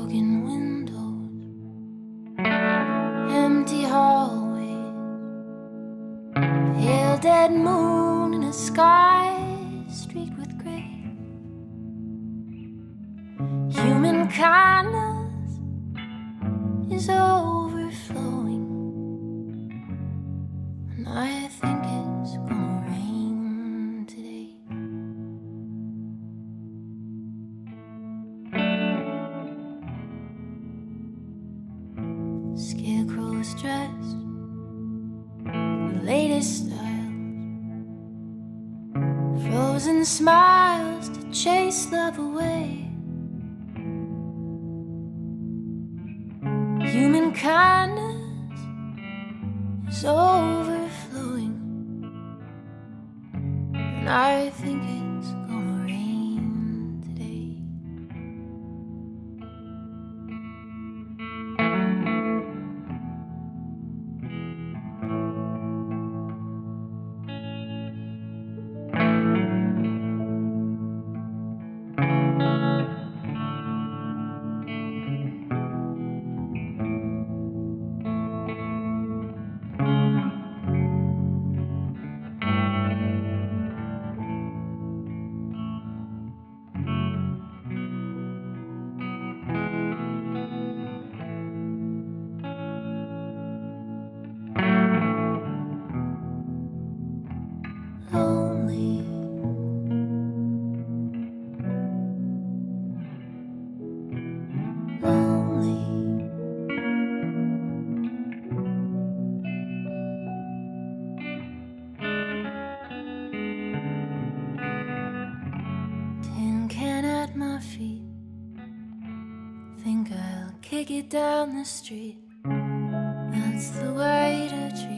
broken windows, empty hallways, pale dead moon in a sky streaked with gray. Human kindness is overflowing, and I think it's gonna rain today. Scarecrows dressed in the latest styles, frozen smiles to chase love away. Human kindness is overflowing, and I think it's gonna rain today. Lonely, lonely, tin can at my feet, think I'll kick it down the street. That's the way to treat